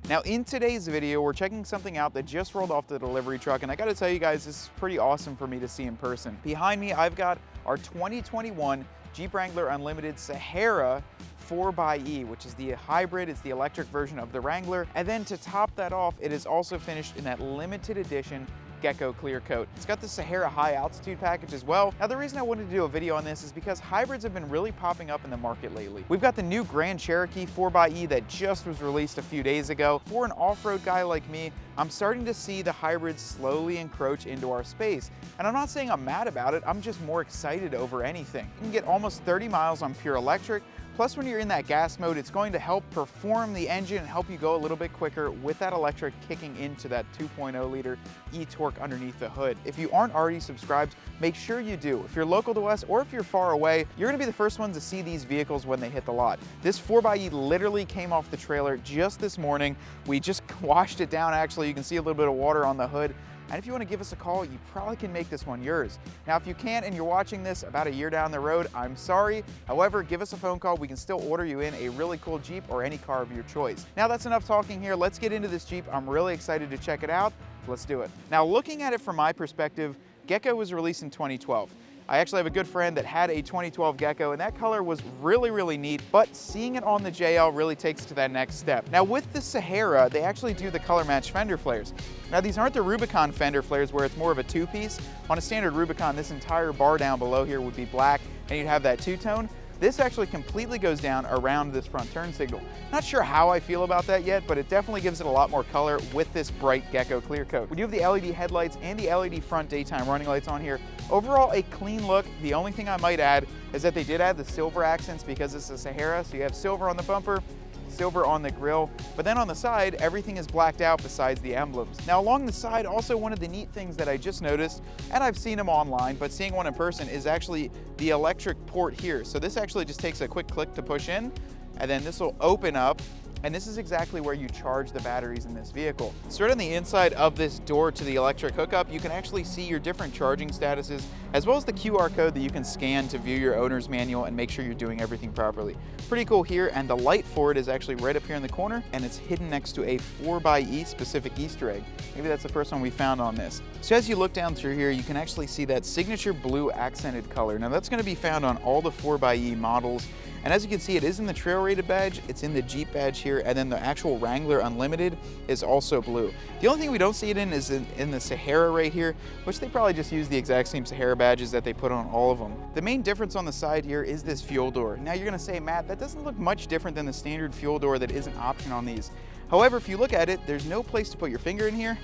Now in today's video, we're checking something out that just rolled off the delivery truck, and I gotta tell you guys, this is pretty awesome for me to see in person. Behind me, I've got our 2021 Jeep Wrangler Unlimited Sahara 4xe, which is the hybrid, it's the electric version of the Wrangler. And then to top that off, it is also finished in that limited edition Gecko clear coat. It's got the Sahara high altitude package as well. Now the reason I wanted to do a video on this is because hybrids have been really popping up in the market lately. We've got the new Grand Cherokee 4xe that just was released a few days ago. For an off-road guy like me, I'm starting to see the hybrids slowly encroach into our space. And I'm not saying I'm mad about it, I'm just more excited over anything. You can get almost 30 miles on pure electric. Plus, when you're in that gas mode, it's going to help perform the engine and help you go a little bit quicker with that electric kicking into that 2.0 liter e-torque underneath the hood. If you aren't already subscribed, make sure you do. If you're local to us or if you're far away, you're gonna be the first ones to see these vehicles when they hit the lot. This 4xe literally came off the trailer just this morning. We just washed it down, actually. You can see a little bit of water on the hood. And if you want to give us a call, you probably can make this one yours. Now, if you can't and you're watching this about a year down the road, I'm sorry. However, give us a phone call. We can still order you in a really cool Jeep or any car of your choice. Now, that's enough talking here. Let's get into this Jeep. I'm really excited to check it out. Let's do it. Now, looking at it from my perspective, Gecko was released in 2012. I actually have a good friend that had a 2012 Gecko, and that color was really neat, but seeing it on the JL really takes it to that next step. Now with the Sahara, they actually do the color match fender flares. Now these aren't the Rubicon fender flares where it's more of a two-piece. On a standard Rubicon, this entire bar down below here would be black, and you'd have that two-tone. This actually completely goes down around this front turn signal. Not sure how I feel about that yet, but it definitely gives it a lot more color with this bright Gecko clear coat. We do have the LED headlights and the LED front daytime running lights on here. Overall, a clean look. The only thing I might add is that they did add the silver accents because it's a Sahara, so you have silver on the bumper, silver on the grille, but then on the side, everything is blacked out besides the emblems. Now along the side, also one of the neat things that I just noticed, and I've seen them online, but seeing one in person, is actually the electric port here. So this actually just takes a quick click to push in, and then this will open up, and this is exactly where you charge the batteries in this vehicle. So right on the inside of this door to the electric hookup, you can actually see your different charging statuses, as well as the QR code that you can scan to view your owner's manual and make sure you're doing everything properly. Pretty cool here, and the light for it is actually right up here in the corner, and it's hidden next to a 4xe specific Easter egg. Maybe that's the first one we found on this. So as you look down through here, you can actually see that signature blue accented color. Now that's gonna be found on all the 4xe models. And as you can see, it is in the trail rated badge, it's in the Jeep badge here, and then the actual Wrangler Unlimited is also blue. The only thing we don't see it in is in the Sahara right here, which they probably just use the exact same Sahara badges that they put on all of them. The main difference on the side here is this fuel door. Now you're gonna say, Matt, that doesn't look much different than the standard fuel door that is an option on these. However, if you look at it, there's no place to put your finger in here.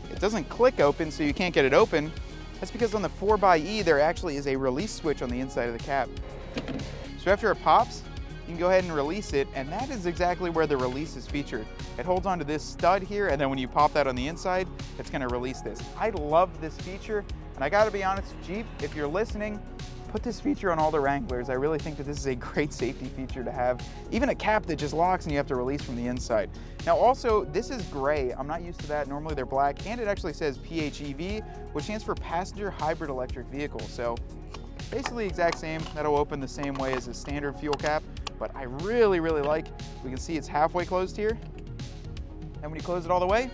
It doesn't click open, so you can't get it open. That's because on the 4xe, there actually is a release switch on the inside of the cab. So after it pops, you can go ahead and release it, and that is exactly where the release is featured. It holds onto this stud here, and then when you pop that on the inside, it's gonna release this. I love this feature, and I gotta be honest, Jeep, if you're listening, put this feature on all the Wranglers. I really think that this is a great safety feature to have. Even a cap that just locks and you have to release from the inside. Now also, this is gray. I'm not used to that. Normally they're black, and it actually says PHEV, which stands for Passenger Hybrid Electric Vehicle. So basically exact same. That'll open the same way as a standard fuel cap, but I really like, we can see it's halfway closed here, and when you close it all the way,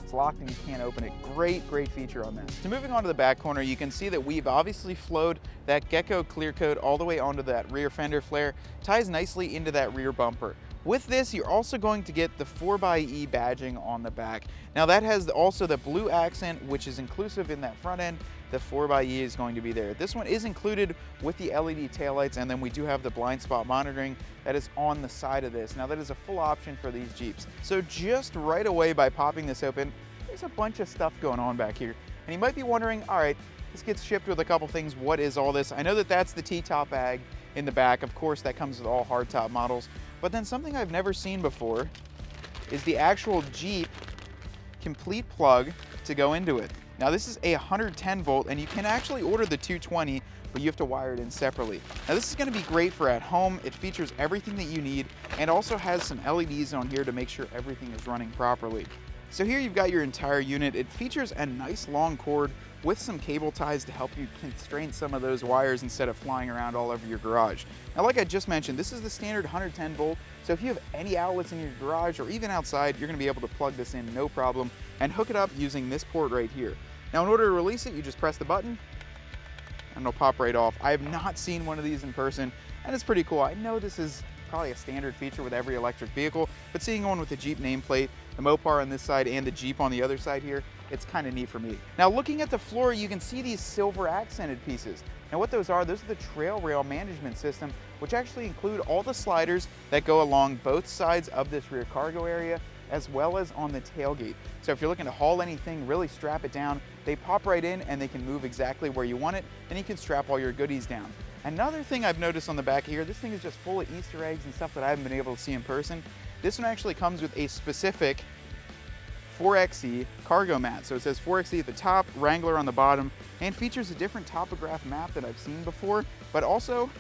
it's locked and you can't open it. Great feature on this. So moving on to the back corner, you can see that we've obviously flowed that Gecko clear coat all the way onto that rear fender flare, ties nicely into that rear bumper. With this, you're also going to get the 4xe badging on the back. Now that has also the blue accent, which is inclusive in that front end. The 4xe is going to be there. This one is included with the LED taillights, and then we do have the blind spot monitoring that is on the side of this. Now that is a full option for these Jeeps. So just right away by popping this open, there's a bunch of stuff going on back here. And you might be wondering, all right, this gets shipped with a couple things. What is all this? I know that that's the T-top bag in the back. Of course, that comes with all hardtop models. But then something I've never seen before is the actual Jeep complete plug to go into it. Now this is a 110 volt, and you can actually order the 220, but you have to wire it in separately. Now this is going to be great for at home. It features everything that you need, and also has some LEDs on here to make sure everything is running properly. So here you've got your entire unit. It features a nice long cord with some cable ties to help you constrain some of those wires instead of flying around all over your garage. Now, like I just mentioned, this is the standard 110 volt, so if you have any outlets in your garage or even outside, you're gonna be able to plug this in no problem and hook it up using this port right here. Now, in order to release it, you just press the button and it'll pop right off. I have not seen one of these in person, and it's pretty cool. I know this is probably a standard feature with every electric vehicle, but seeing one with the Jeep nameplate, the Mopar on this side and the Jeep on the other side here, it's kind of neat for me. Now, looking at the floor, you can see these silver accented pieces. Now, what those are the trail rail management system, which actually include all the sliders that go along both sides of this rear cargo area, as well as on the tailgate. So if you're looking to haul anything, really strap it down, they pop right in and they can move exactly where you want it, and you can strap all your goodies down. Another thing I've noticed on the back here, this thing is just full of Easter eggs and stuff that I haven't been able to see in person. This one actually comes with a specific 4xe cargo mat. So it says 4xe at the top, Wrangler on the bottom, and features a different topograph map that I've seen before, but also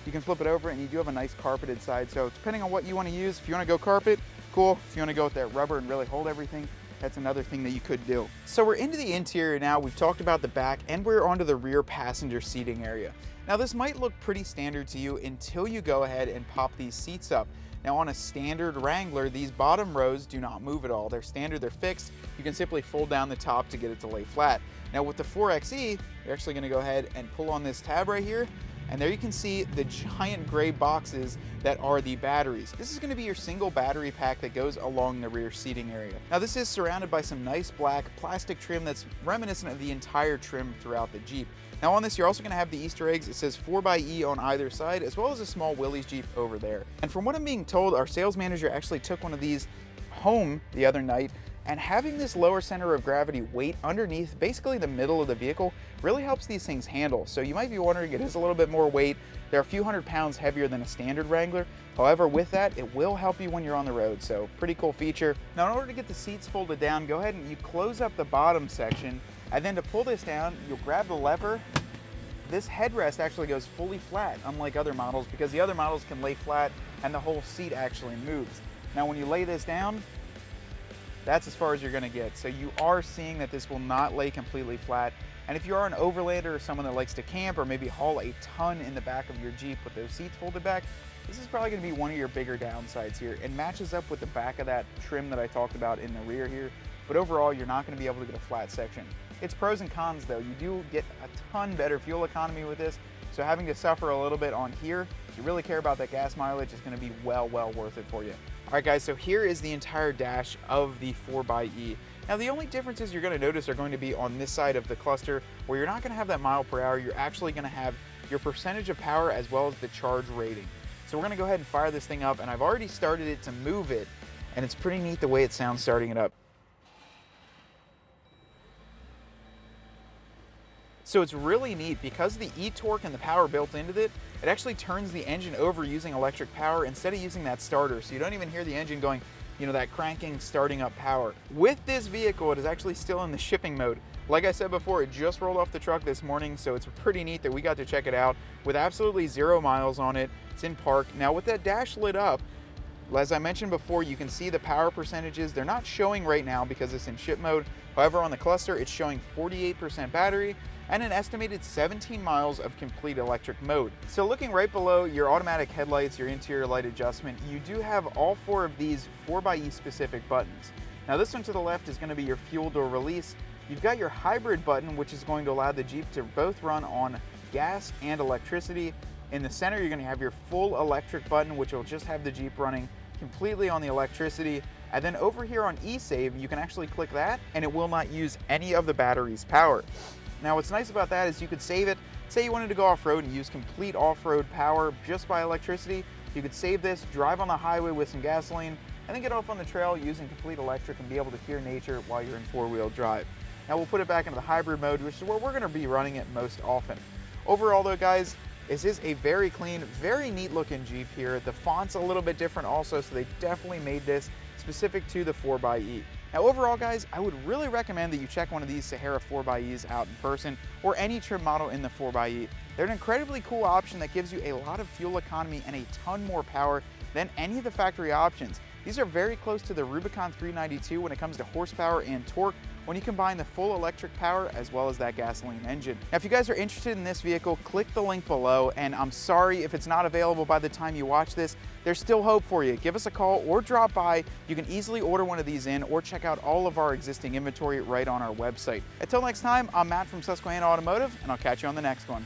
you can flip it over and you do have a nice carpeted side. So depending on what you want to use, if you want to go carpet, cool. If you want to go with that rubber and really hold everything, that's another thing that you could do. So we're into the interior now. We've talked about the back and we're onto the rear passenger seating area. Now, this might look pretty standard to you until you go ahead and pop these seats up. Now, on a standard Wrangler, these bottom rows do not move at all. They're standard, they're fixed. You can simply fold down the top to get it to lay flat. Now, with the 4xe, you're actually gonna go ahead and pull on this tab right here, and there you can see the giant gray boxes that are the batteries. This is gonna be your single battery pack that goes along the rear seating area. Now, this is surrounded by some nice black plastic trim that's reminiscent of the entire trim throughout the Jeep. Now, on this, you're also gonna have the Easter eggs. It says 4xe on either side, as well as a small Willys Jeep over there. And from what I'm being told, our sales manager actually took one of these home the other night, and having this lower center of gravity weight underneath basically the middle of the vehicle really helps these things handle. So you might be wondering, it is a little bit more weight. They're a few hundred pounds heavier than a standard Wrangler. However, with that, it will help you when you're on the road. So pretty cool feature. Now, in order to get the seats folded down, go ahead and you close up the bottom section, and then to pull this down, you'll grab the lever. This headrest actually goes fully flat, unlike other models, because the other models can lay flat and the whole seat actually moves. Now, when you lay this down, that's as far as you're gonna get. So you are seeing that this will not lay completely flat. And if you are an overlander or someone that likes to camp or maybe haul a ton in the back of your Jeep with those seats folded back, this is probably gonna be one of your bigger downsides here. It matches up with the back of that trim that I talked about in the rear here, but overall, you're not gonna be able to get a flat section. It's pros and cons though. You do get a ton better fuel economy with this, so having to suffer a little bit on here, if you really care about that gas mileage, is gonna be well worth it for you. All right, guys, so here is the entire dash of the 4xe. Now, the only differences you're gonna notice are going to be on this side of the cluster, where you're not gonna have that mile per hour, you're actually gonna have your percentage of power as well as the charge rating. So we're gonna go ahead and fire this thing up, and I've already started it to move it, and it's pretty neat the way it sounds starting it up. So it's really neat because the e-torque and the power built into it, it actually turns the engine over using electric power instead of using that starter. So you don't even hear the engine going, you know, that cranking, starting up power. With this vehicle, it is actually still in the shipping mode. Like I said before, it just rolled off the truck this morning, so it's pretty neat that we got to check it out with absolutely 0 miles on it. It's in park. Now, with that dash lit up, as I mentioned before, you can see the power percentages. They're not showing right now because it's in ship mode. However, on the cluster, it's showing 48% battery and an estimated 17 miles of complete electric mode. So looking right below your automatic headlights, your interior light adjustment, you do have all 4 of these 4xe specific buttons. Now, this one to the left is going to be your fuel door release. You've got your hybrid button, which is going to allow the Jeep to both run on gas and electricity. In the center, you're going to have your full electric button, which will just have the Jeep running completely on the electricity. And then over here on eSave, you can actually click that and it will not use any of the battery's power. Now, what's nice about that is you could save it. Say you wanted to go off-road and use complete off-road power just by electricity. You could save this, drive on the highway with some gasoline, and then get off on the trail using complete electric and be able to hear nature while you're in 4-wheel drive. Now, we'll put it back into the hybrid mode, which is where we're gonna be running it most often. Overall though, guys, this is a very clean, very neat looking Jeep here. The font's a little bit different also, so they definitely made this specific to the 4xe. Now, overall, guys, I would really recommend that you check one of these Sahara 4xe's out in person, or any trim model in the 4xe. They're an incredibly cool option that gives you a lot of fuel economy and a ton more power than any of the factory options. These are very close to the Rubicon 392 when it comes to horsepower and torque when you combine the full electric power as well as that gasoline engine. Now, if you guys are interested in this vehicle, click the link below, and I'm sorry if it's not available by the time you watch this. There's still hope for you. Give us a call or drop by. You can easily order one of these in or check out all of our existing inventory right on our website. Until next time, I'm Matt from Susquehanna Automotive, and I'll catch you on the next one.